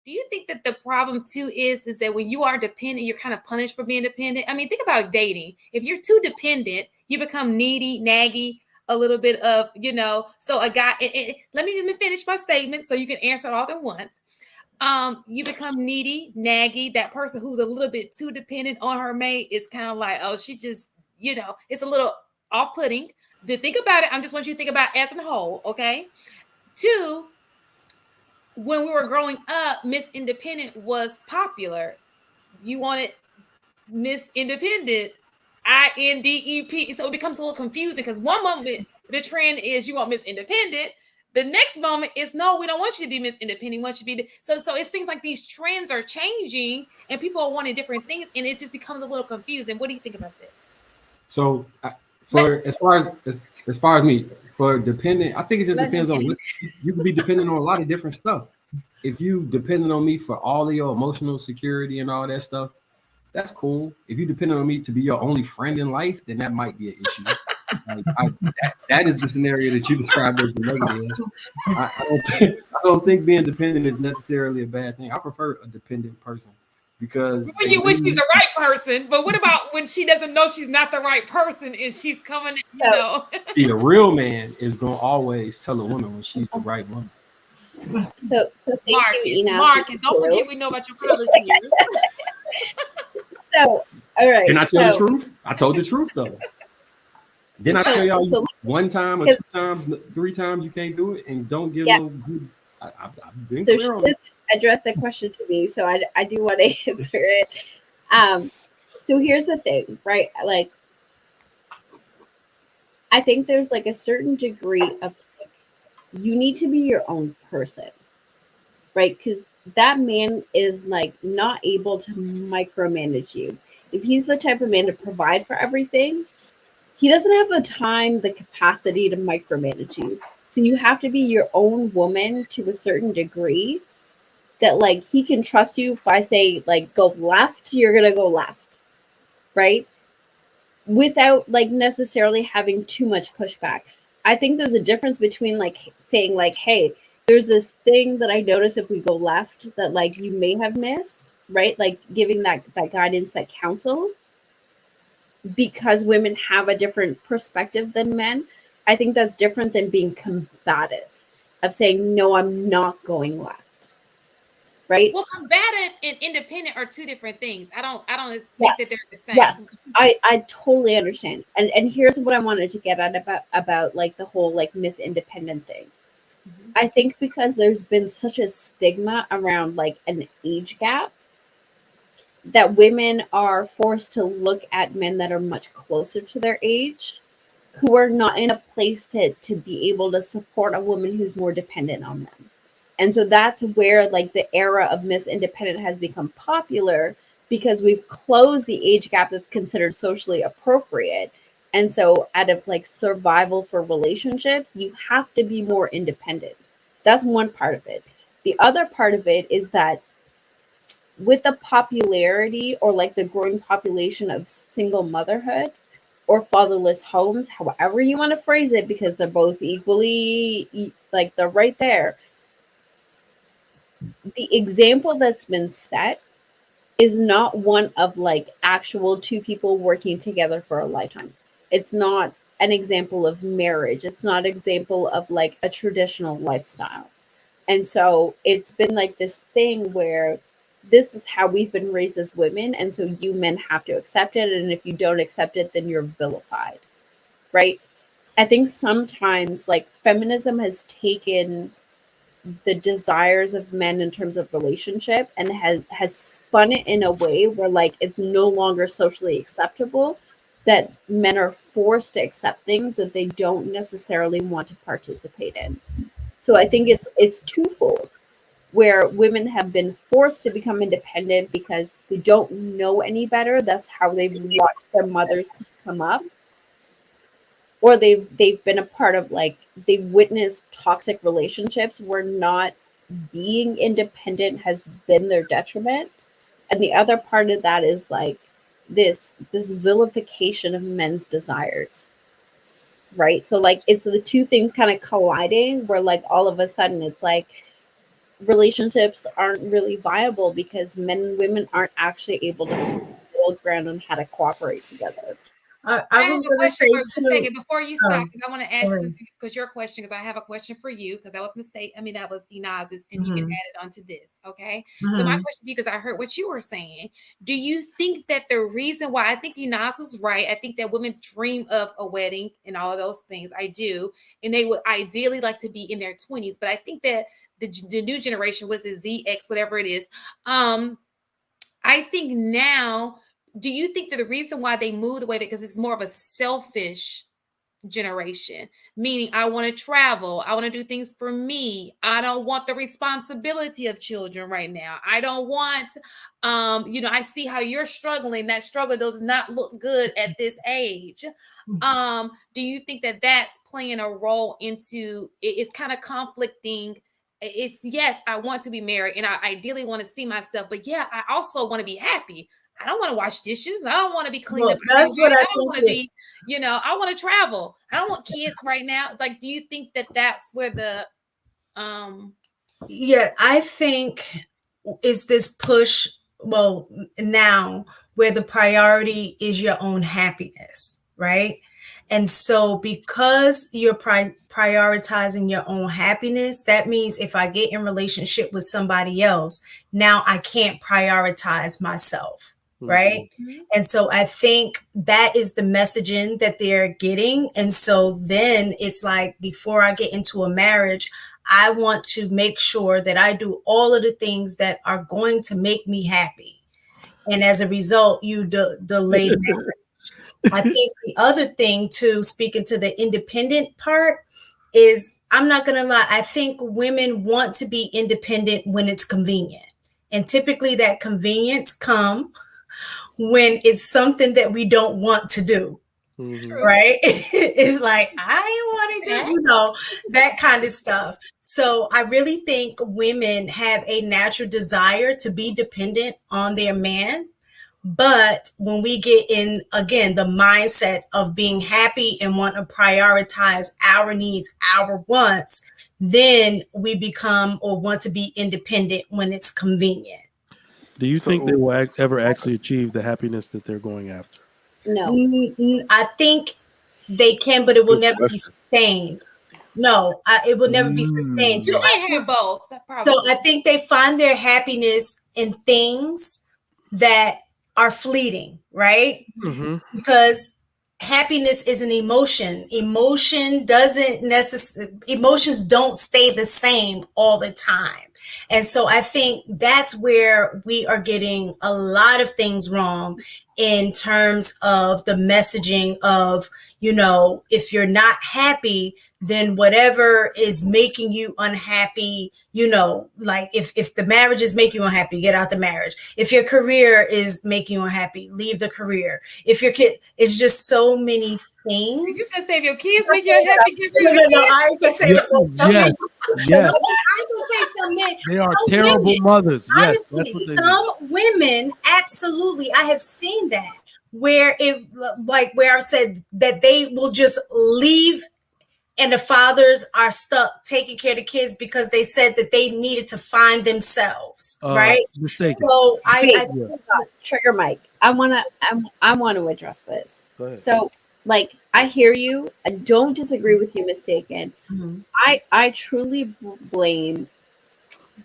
do you think that the problem too is that when you are dependent, you're kind of punished for being dependent? I mean, think about dating. If you're too dependent, you become needy, naggy, a little bit of, so a guy, let me finish my statement so you can answer it all at once. You become needy, naggy. That person who's a little bit too dependent on her mate is kind of like, oh, she just, it's a little off-putting. To think about it, I just want you to think about it as a whole, okay? 2, when we were growing up, Miss Independent was popular. You wanted Miss Independent, INDEP. So it becomes a little confusing because one moment the trend is you want Miss Independent. The next moment is no, we don't want you to be Miss Independent. We want you to be so it seems like these trends are changing and people are wanting different things, and it just becomes a little confusing. What do you think about that? So as far as me, for dependent, I think it just depends on what you can be dependent on a lot of different stuff. If you dependent on me for all of your emotional security and all that stuff, that's cool. If you dependent on me to be your only friend in life, then that might be an issue. That is the scenario that you described as the negative. I don't think being dependent is necessarily a bad thing. I prefer a dependent person because when you wish she's the right person. But what about when she doesn't know she's not the right person and she's coming, See, a real man is gonna always tell a woman when she's the right woman. So thank you, Ina. Marcus, don't forget we know about your college years. So, all right. Can I tell the truth? I told the truth though. Didn't I tell y'all one time or 2 times, 3 times you can't do it and don't give no good? I've been clear on it. Address that question to me, so I do want to answer it. So here's the thing, right? Like, I think there's like a certain degree of you need to be your own person, right? Because that man is like not able to micromanage you. If he's the type of man to provide for everything, he doesn't have the time, the capacity to micromanage you. So you have to be your own woman to a certain degree that like he can trust you. If I say like go left, you're gonna go left, right? Without like necessarily having too much pushback. I think there's a difference between like saying like, hey, there's this thing that I noticed if we go left that like you may have missed, right? Like giving that guidance, that counsel, because women have a different perspective than men. I think that's different than being combative of saying, no, I'm not going left. Right. Well, combative and independent are 2 different things. I don't think that they're the same. Yes, I totally understand. And here's what I wanted to get at about like the whole like Miss Independent thing. Mm-hmm. I think because there's been such a stigma around like an age gap that women are forced to look at men that are much closer to their age, who are not in a place to be able to support a woman who's more dependent on them. And so that's where like the era of Miss Independent has become popular, because we've closed the age gap that's considered socially appropriate. And so out of like survival for relationships, you have to be more independent. That's one part of it. The other part of it is that with the popularity or like the growing population of single motherhood or fatherless homes, however you want to phrase it, because they're both equally like they're right there. The example that's been set is not one of like actual 2 people working together for a lifetime. It's not an example of marriage. It's not an example of like a traditional lifestyle. And so it's been like this thing where this is how we've been raised as women. And so you men have to accept it. And if you don't accept it, then you're vilified. Right. I think sometimes like feminism has taken the desires of men in terms of relationship and has spun it in a way where like it's no longer socially acceptable that men are forced to accept things that they don't necessarily want to participate in. So I think it's twofold, where women have been forced to become independent because they don't know any better. That's how they've watched their mothers come up. Or they've been a part of like they witnessed toxic relationships where not being independent has been their detriment. And the other part of that is like this vilification of men's desires. Right. So like it's the 2 things kind of colliding where like all of a sudden it's like relationships aren't really viable because men and women aren't actually able to build ground on how to cooperate together. I was going to say for a second before you stop, because I want to ask because your question, because I have a question for you, because that was mistake. I mean, that was Inaz's, and you can add it onto this. Okay. So my question to you, because I heard what you were saying, do you think that the reason why, I think Inaz was right, I think that women dream of a wedding and all of those things. I do, and they would ideally like to be in their 20s, but I think that the new generation, was it ZX, whatever it is, I think now, do you think that the reason why they moved away, because it's more of a selfish generation, meaning I want to travel, I want to do things for me, I don't want the responsibility of children right now, I don't want I see how you're struggling, that struggle does not look good at this age. Do you think that that's playing a role into it's kind of conflicting? It's, yes, I want to be married and I ideally want to see myself, but yeah, I also want to be happy. I don't want to wash dishes. I don't want to be cleaning up. That's what I don't want to be, I want to travel. I don't want kids right now. Like, do you think that that's where the Yeah, I think is this push, well, now where the priority is your own happiness, right? And so because you're prioritizing your own happiness, that means if I get in relationship with somebody else, now I can't prioritize myself, right? And so I think that is the messaging that they're getting. And so then it's like, before I get into a marriage, I want to make sure that I do all of the things that are going to make me happy. And as a result, you delay marriage. I think the other thing too, speaking to the independent part, is, I'm not going to lie, I think women want to be independent when it's convenient. And typically that convenience comes when it's something that we don't want to do. Right? It's like, I want to do, that kind of stuff. So I really think women have a natural desire to be dependent on their man. But when we get in, again, the mindset of being happy and want to prioritize our needs, our wants, then we become or want to be independent when it's convenient. Do you think they will ever actually achieve the happiness that they're going after? No. I think they can, but it will never be sustained. No, it will never be sustained. So I have both. So I think they find their happiness in things that are fleeting, right? Because happiness is an emotion. Emotions don't stay the same all the time. And so I think that's where we are getting a lot of things wrong in terms of the messaging of, if you're not happy, then whatever is making you unhappy, like if the marriage is making you unhappy, get out the marriage. If your career is making you unhappy, leave the career. If your kid, it's just so many things. You can say if your kids make you unhappy, no, I ain't gonna say that. Yes. I ain't gonna say some men. They are terrible women, mothers. Yes, honestly, some women, absolutely. I have seen that where I've said that they will just leave, and the fathers are stuck taking care of the kids because they said that they needed to find themselves, right? Mistaken. So I Trigger Mike. I want to address this. So, I hear you. I don't disagree with you, mistaken. I truly blame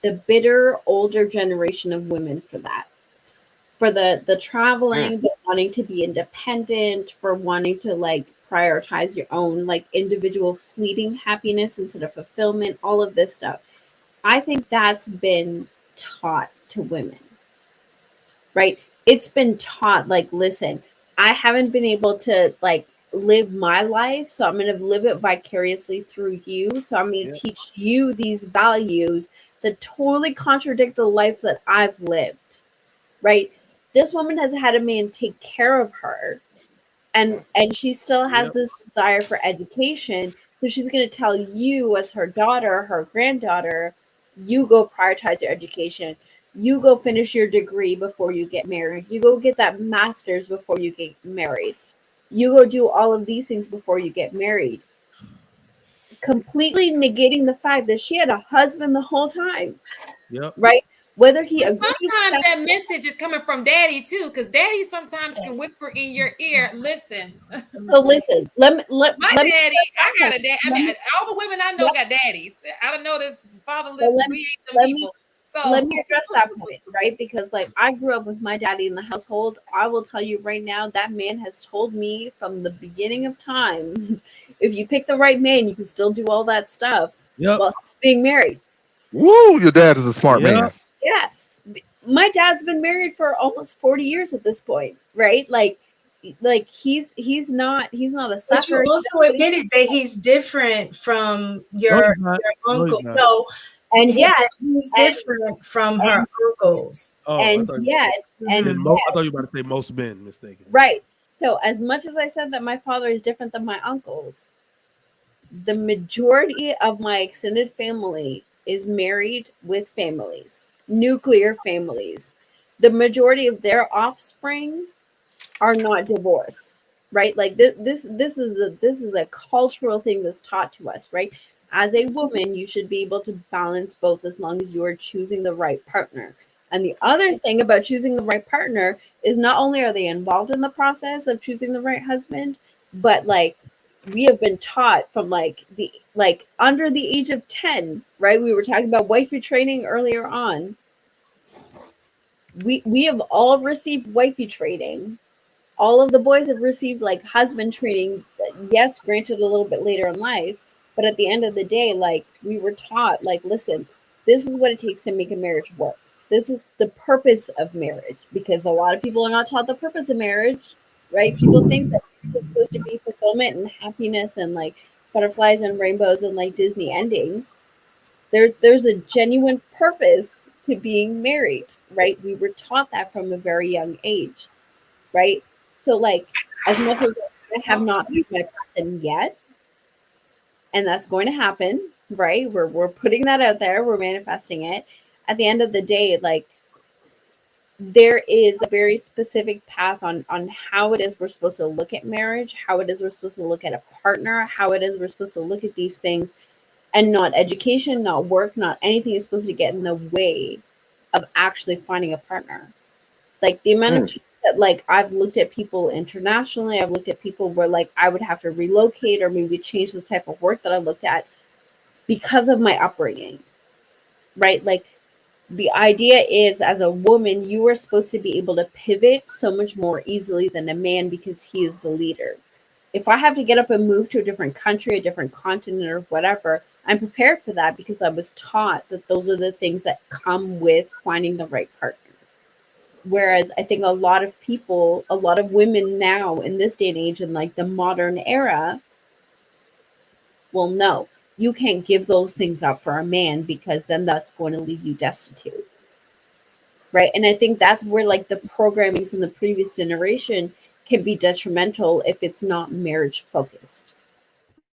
the bitter older generation of women for that. For the traveling, the wanting to be independent, for wanting to prioritize your own individual fleeting happiness instead of fulfillment, all of this stuff. I think that's been taught to women, right? It's been taught, listen, I haven't been able to live my life, so I'm going to live it vicariously through you. So I'm going to teach you these values that totally contradict the life that I've lived, right? This woman has had a man take care of her, and she still has this desire for education. So she's going to tell you, as her daughter, her granddaughter, you go prioritize your education. You go finish your degree before you get married. You go get that master's before you get married. You go do all of these things before you get married. completely negating the fact that she had a husband the whole time. Yep. Right? Whether he But agrees. sometimes that message is coming from daddy too, because daddy sometimes can whisper in your ear, listen. So listen, let me My daddy, I got a dad. I mean, all the women I know Yep. got daddies. I don't know this fatherless. So we ain't them people. So let me address that point, right? Because like I grew up with my daddy in the household. I will tell you right now, that man has told me from the beginning of time, if you pick the right man, you can still do all that stuff while still being married. Woo, your dad is a smart man. Yeah. My dad's been married for almost 40 years at this point, right? Like he's not a sucker. But you also admitted that he's different from your uncle. So and he's different from her uncles. I thought you were about to say most men mistaken. Right. So as much as I said that my father is different than my uncles, the majority of my extended family is married with families, nuclear families. The majority of their offsprings are not divorced, right? Like this is a cultural thing that's taught to us, right? As a woman, you should be able to balance both as long as you are choosing the right partner. And the other thing about choosing the right partner is not only are they involved in the process of choosing the right husband, but like we have been taught from like under the age of 10, right? We were talking about wifey training earlier on. We have all received wifey training. All of the boys have received like husband training. Yes, granted a little bit later in life, but at the end of the day, like we were taught, like, listen, this is what it takes to make a marriage work. This is the purpose of marriage, because a lot of people are not taught the purpose of marriage, right? People think that it's supposed to be fulfillment and happiness and like butterflies and rainbows and like Disney endings. There's a genuine purpose to being married, right? We were taught that from a very young age, right? So like as much as I have not met my person yet, and that's going to happen, right? We're putting that out there, we're manifesting it. At the end of the day, like there is a very specific path on how it is we're supposed to look at marriage, how it is we're supposed to look at a partner, how it is we're supposed to look at these things, and not education, not work, not anything is supposed to get in the way of actually finding a partner. Like the amount of times that like I've looked at people internationally, I've looked at people where like I would have to relocate or maybe change the type of work that I looked at because of my upbringing, right? Like the idea is, as a woman, you are supposed to be able to pivot so much more easily than a man because he is the leader. If I have to get up and move to a different country, a different continent, or whatever, I'm prepared for that because I was taught that those are the things that come with finding the right partner. Whereas I think a lot of people, a lot of women now in this day and age, in like the modern era, well, no, you can't give those things up for a man because then that's going to leave you destitute. Right. And I think that's where like the programming from the previous generation can be detrimental if it's not marriage focused.